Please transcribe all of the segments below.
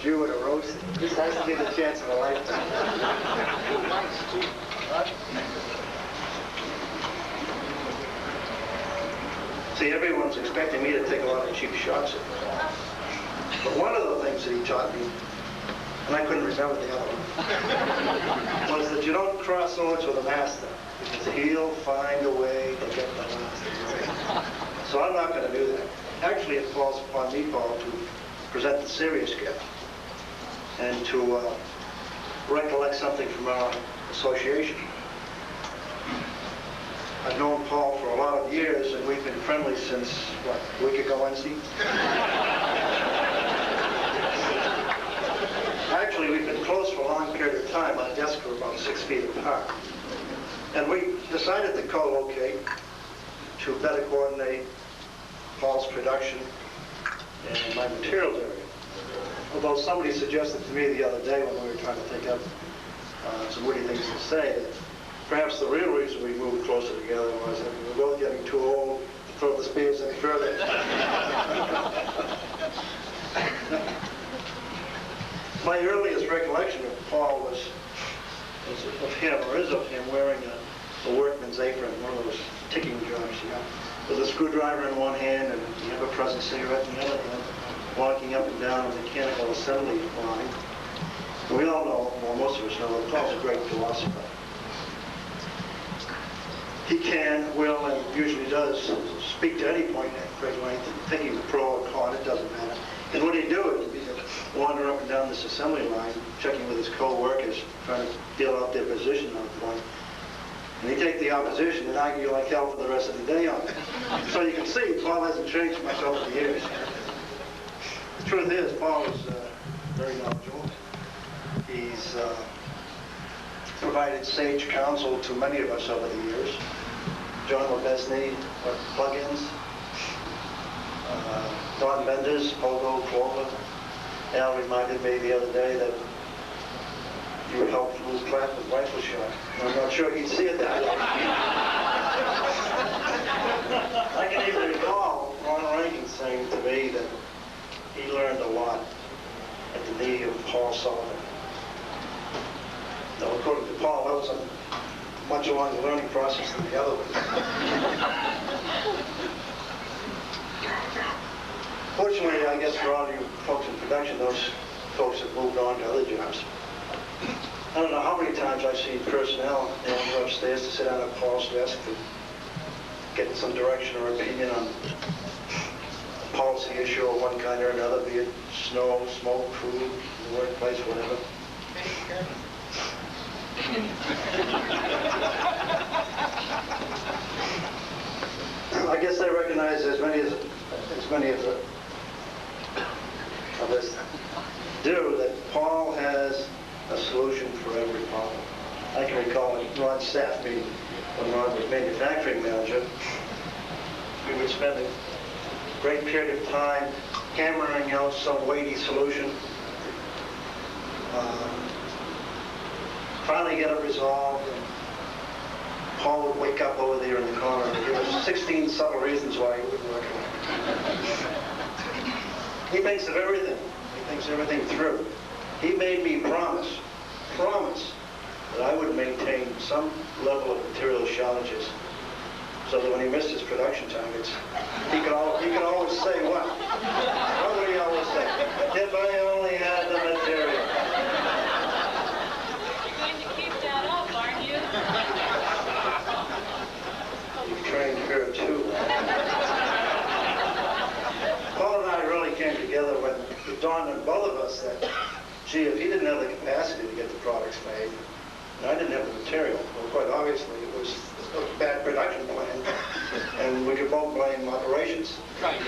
stew and a roast. This has to be the chance of a lifetime. See, everyone's expecting me to take a lot of cheap shots at it. But one of the things that he taught me, and I couldn't remember the other one, was that you don't cross swords with a master, because he'll find a way to get the master. So I'm not going to do that. Actually, it falls upon me, Paul, to present the serious gift and to recollect something from our association. I've known Paul for a lot of years, and we've been friendly since, what, a week ago Wednesday? Actually, we've been close for a long period of time. Our desks were about 6 feet apart. And we decided to co-locate to better coordinate Paul's production and my materials area. Although somebody suggested to me the other day when we were trying to think up some witty things to say, that perhaps the real reason we moved closer together was that we were both getting too old to throw the spears any further. My earliest recollection of Paul was of him, or is of him, wearing a workman's apron, one of those ticking jobs, you know, with a screwdriver in one hand and the ever-present cigarette in the other hand, walking up and down a mechanical assembly line. We all know, well, most of us know, that Paul's a great philosopher. He can, will, and usually does speak to any point at great length, thinking pro or con, it doesn't matter. And what he'd do is he'd wander up and down this assembly line, checking with his co-workers, trying to feel out their position on the point. And he'd take the opposition and argue like hell for the rest of the day on it. So you can see, Paul hasn't changed much over the years. The truth is, Paul is very knowledgeable. He's provided sage counsel to many of us over the years. John Lebesny, plugins, Don Benders, Pogo, Clover. Al reminded me the other day that you helped Lou Platt with rifle shot. I'm not sure he'd see it that way. I can even recall Ron Reagan saying to me that he learned a lot at the knee of Paul Sullivan. Now, according to Paul, that wasn't much along the learning process than the other ones. Fortunately, I guess for all you folks in production, those folks have moved on to other jobs. I don't know how many times I've seen personnel go upstairs to sit down at Paul's desk to get some direction or opinion on a policy issue of one kind or another, be it snow, smoke, food, the workplace, whatever. I guess I recognize as many of us do that Paul has a solution for every problem. I can recall at Ron's staff meeting when Ron was manufacturing manager, we would spend a great period of time hammering out some weighty solution. Finally get it resolved, and Paul would wake up over there in the corner and give us 16 subtle reasons why it wouldn't work. He thinks of everything. He thinks everything through. He made me promise that I would maintain some level of material challenges so that when he missed his production targets, he could always say what? What would he always say? If I only had the material. You've trained her too. Paul and I really came together when it dawned on both of us that, gee, if he didn't have the capacity to get the products made, and I didn't have the material, well, quite obviously it was a bad production plan, and we could both blame operations. Right.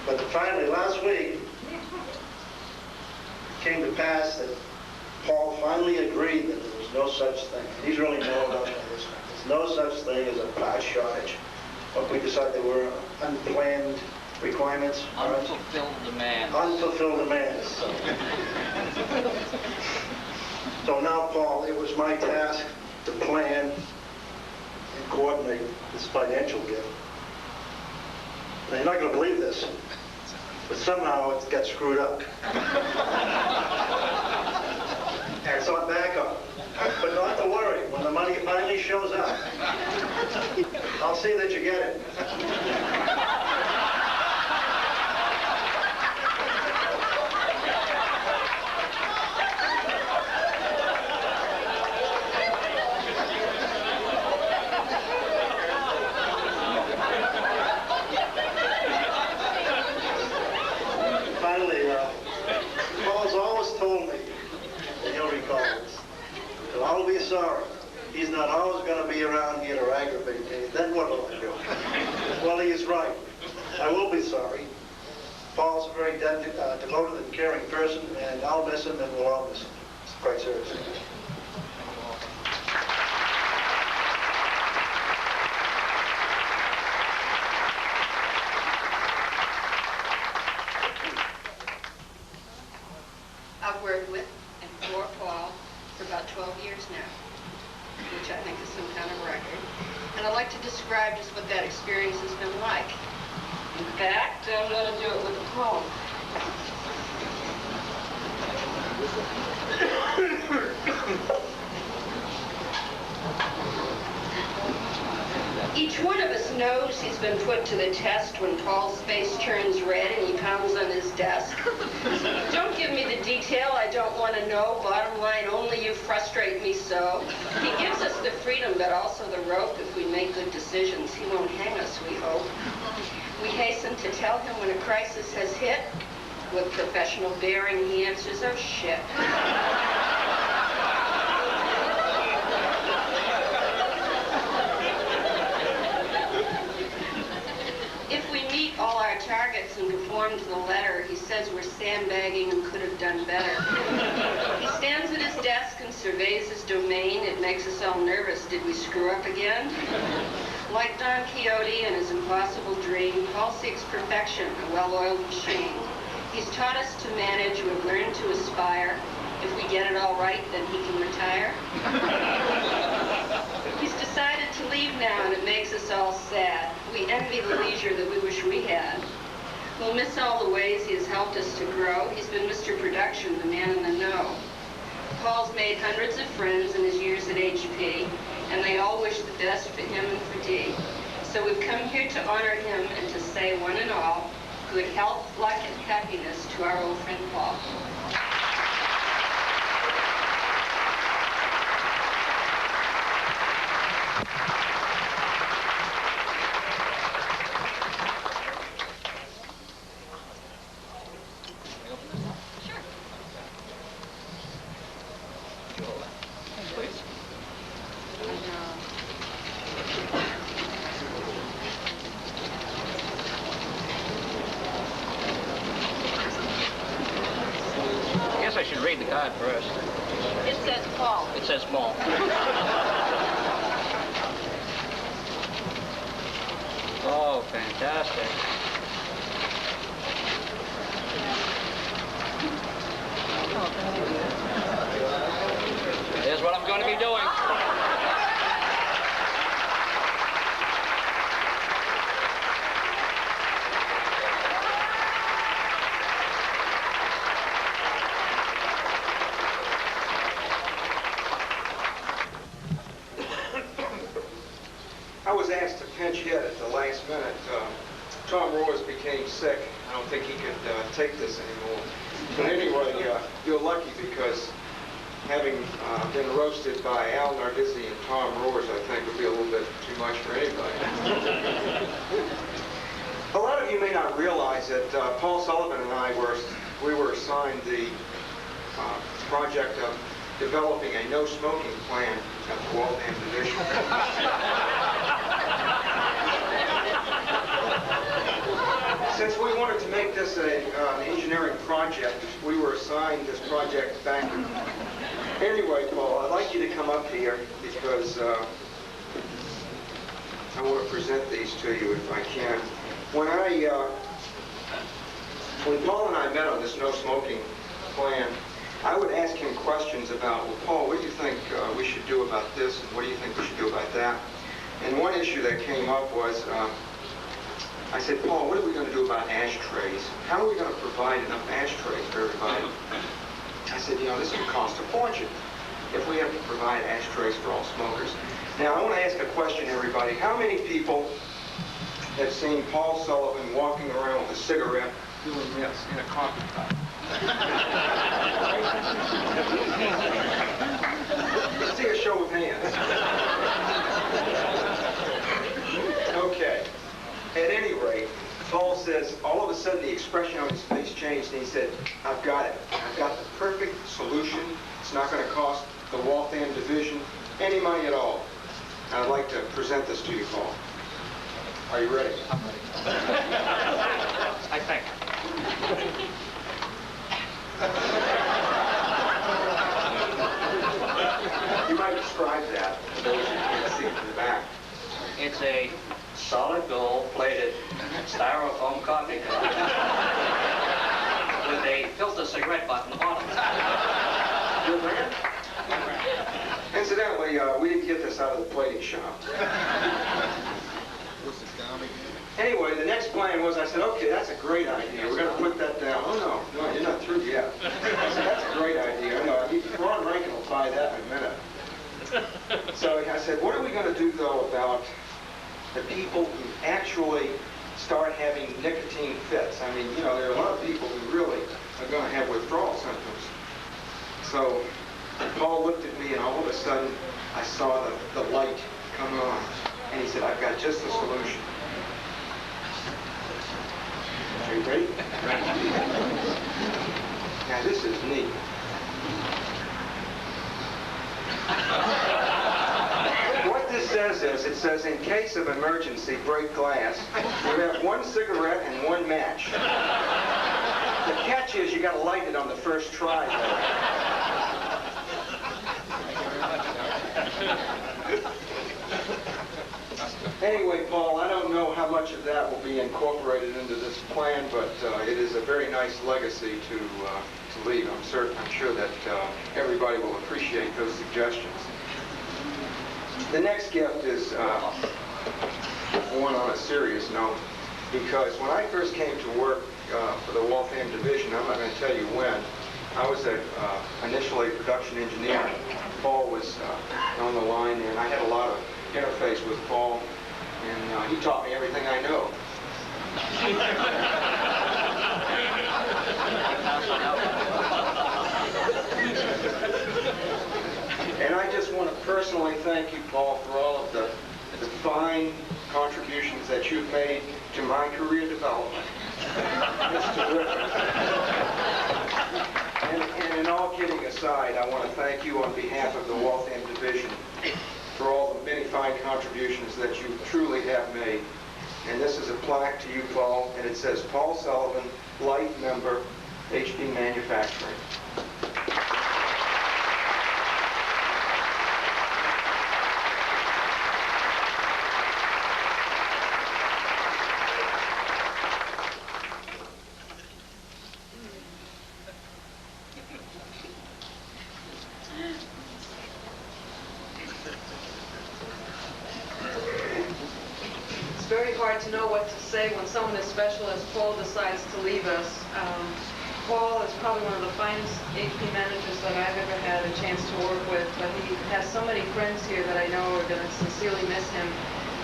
But finally, last week, it came to pass that Paul finally agreed that there was no such thing. He's really known about this. There's no such thing as a part shortage. But we decided there were unplanned requirements. Unfulfilled demands. Unfulfilled demands. So now, Paul, it was my task to plan and coordinate this financial gift. Now, you're not going to believe this, but somehow it got screwed up. And so I'm back on. But not to worry, when the money finally shows up, I'll see that you get it. Finally, Paul's always told me, and he'll recall this, he'll always be sorry. He's not always going to be around here to aggravate me. Then what will I do? Well, he is right. I will be sorry. Paul's a very devoted and caring person, and I'll miss him and we'll all miss him. Quite seriously. I've worked with and for Paul for about 12 years now, which I think is some kind of record. And I'd like to describe just what that experience has been like. In fact, I'm going to do it with a poem. Each one of us knows he's been put to the test when Paul's face turns red and he pounds on his desk. Don't give me the detail, I don't want to know. Bottom line, only you frustrate me so. He gives us the freedom, but also the rope. If we make good decisions, he won't hang us, we hope. We hasten to tell him when a crisis has hit. With professional bearing, he answers, oh shit. If we meet all our targets and conform to the letter, he says we're sandbagging and could have done better. He stands at his desk and surveys his domain. It makes us all nervous. Did we screw up again? Like Don Quixote and his impossible dream, Paul seeks perfection, a well-oiled machine. He's taught us to manage. We've learned to aspire. If we get it all right, then he can retire. He's decided to leave now, and it makes us all sad. We envy the leisure that we wish we had. We'll miss all the ways he has helped us to grow. He's been Mr. Production, the man in the know. Paul's made hundreds of friends in his years at HP, and they all wish the best for him and for Dee. So we've come here to honor him and to say, one and all, good health, luck, and happiness to our old friend Paul. I should read the card first. It says Paul. It says Paul. Oh, fantastic. Here's what I'm going to be doing. I was asked to pinch hit at the last minute. Tom Roars became sick. I don't think he could take this anymore. But anyway, you're lucky because having been roasted by Al Nardizzi and Tom Roars, I think would be a little bit too much for anybody. A lot of you may not realize that Paul Sullivan and I were assigned the project of developing a no-smoking plan at the Waltham Division. Since we wanted to make this an engineering project, we were assigned this project back. Anyway, Paul, I'd like you to come up here because I want to present these to you if I can. When Paul and I met on this no-smoking plan, I would ask him questions about, well, Paul, what do you think we should do about this, and what do you think we should do about that? And one issue that came up was I said, Paul, what are we going to do about ashtrays? How are we going to provide enough ashtrays for everybody? I said, you know, this will cost a fortune if we have to provide ashtrays for all smokers. Now, I want to ask a question, everybody. How many people have seen Paul Sullivan walking around with a cigarette doing this in a coffee cup? Let's see a show of hands. Okay. At any rate, Paul says, all of a sudden the expression on his face changed, and he said, I've got it. I've got the perfect solution. It's not going to cost the Waltham division any money at all. I'd like to present this to you, Paul. Are you ready? I'm ready. I think. You might describe that for those who can't see from the back. It's a solid gold-plated styrofoam coffee cup with a filter cigarette butt in the bottom. Good man. Incidentally, we didn't get this out of the plating shop. Anyway, the next plan was, I said, okay, that's a great idea. We're going to put that down. Oh, no, you're not through yet. I said, that's a great idea. No, Ron Rankin will buy that in a minute. So I said, what are we going to do, though, about the people who actually start having nicotine fits? I mean, you know, there are a lot of people who really are going to have withdrawal symptoms. So Paul looked at me, and all of a sudden, I saw the light come on. And he said, I've got just the solution. Are you ready? Now, this is neat. What this says is, it says, in case of emergency, break glass, you have one cigarette and one match. The catch is you got to light it on the first try, Anyway, Paul, I don't know how much of that will be incorporated into this plan, but it is a very nice legacy to leave. I'm sure that everybody will appreciate those suggestions. The next gift is one on a serious note, because when I first came to work for the Waltham division, I'm not going to tell you when, I was initially a production engineer. Paul was on the line, and I had a lot of interface with Paul, and he taught me everything I know. And I just want to personally thank you, Paul, for all of the fine contributions that you've made to my career development. It's terrific. And in all kidding aside, I want to thank you on behalf of the Waltham Division for all the many fine contributions that you truly have made. And this is a plaque to you, Paul, and it says, Paul Sullivan, Life Member, HP Manufacturing. To know what to say when someone as special as Paul decides to leave us. Paul is probably one of the finest HP managers that I've ever had a chance to work with, but he has so many friends here that I know are going to sincerely miss him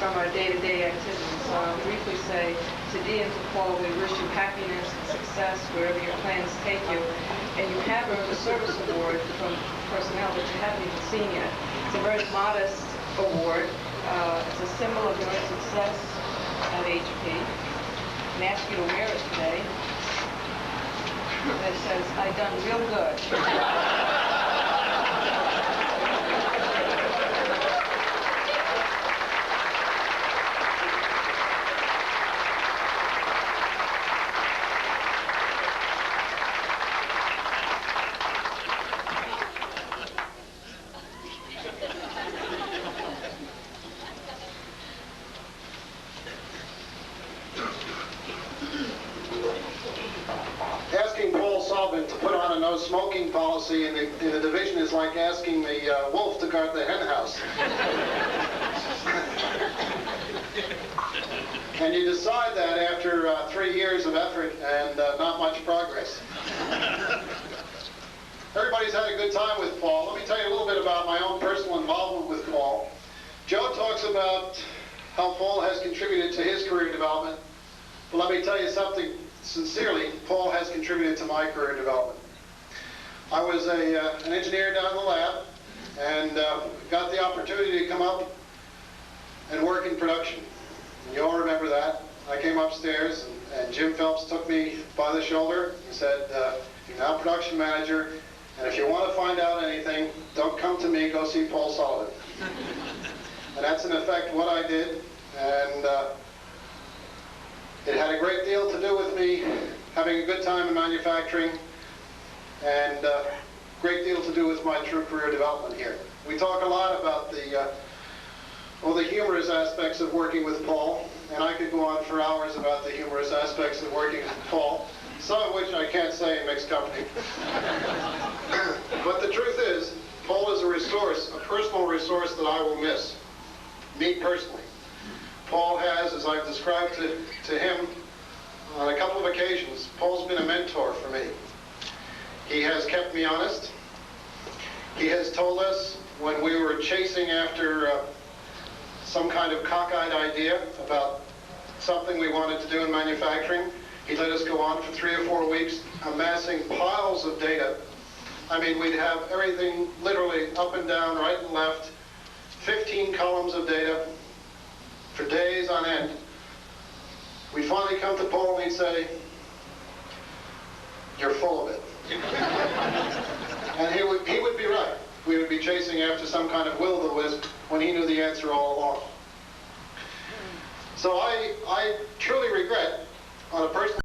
from our day-to-day activities. So I'll briefly say to Dee and to Paul, we wish you happiness and success wherever your plans take you. And you have earned a service award from personnel that you haven't even seen yet. It's a very modest award. It's a symbol of your success at HP, and ask you to wear it today. It says, I done real good. To put on a no smoking policy in the division is like asking the wolf to guard the hen house. And you decide that after 3 years of effort and not much progress. Everybody's had a good time with Paul. Let me tell you a little bit about my own personal involvement with Paul. Joe talks about how Paul has contributed to his career development. But let me tell you something sincerely, Paul has contributed to my career development. I was an engineer down in the lab and got the opportunity to come up and work in production. And you all remember that. I came upstairs and Jim Phelps took me by the shoulder and said, you're now production manager, and if you want to find out anything, don't come to me, go see Paul Sullivan. And that's in effect what I did, and it had a great deal to do with me having a good time in manufacturing, and a great deal to do with my true career development here. We talk a lot about the humorous aspects of working with Paul, and I could go on for hours about the humorous aspects of working with Paul, some of which I can't say in mixed company. But the truth is, Paul is a resource, a personal resource that I will miss, me personally. Paul has, as I've described to him on a couple of occasions, Paul's been a mentor for me. He has kept me honest. He has told us when we were chasing after some kind of cockeyed idea about something we wanted to do in manufacturing, he let us go on for 3 or 4 weeks amassing piles of data. I mean, we'd have everything literally up and down, right and left, 15 columns of data for days on end. We'd finally come to Paul and he'd say, "You're full of it." And he would be right. We would be chasing after some kind of will-o'-the-wisp when he knew the answer all along. So I truly regret, on a personal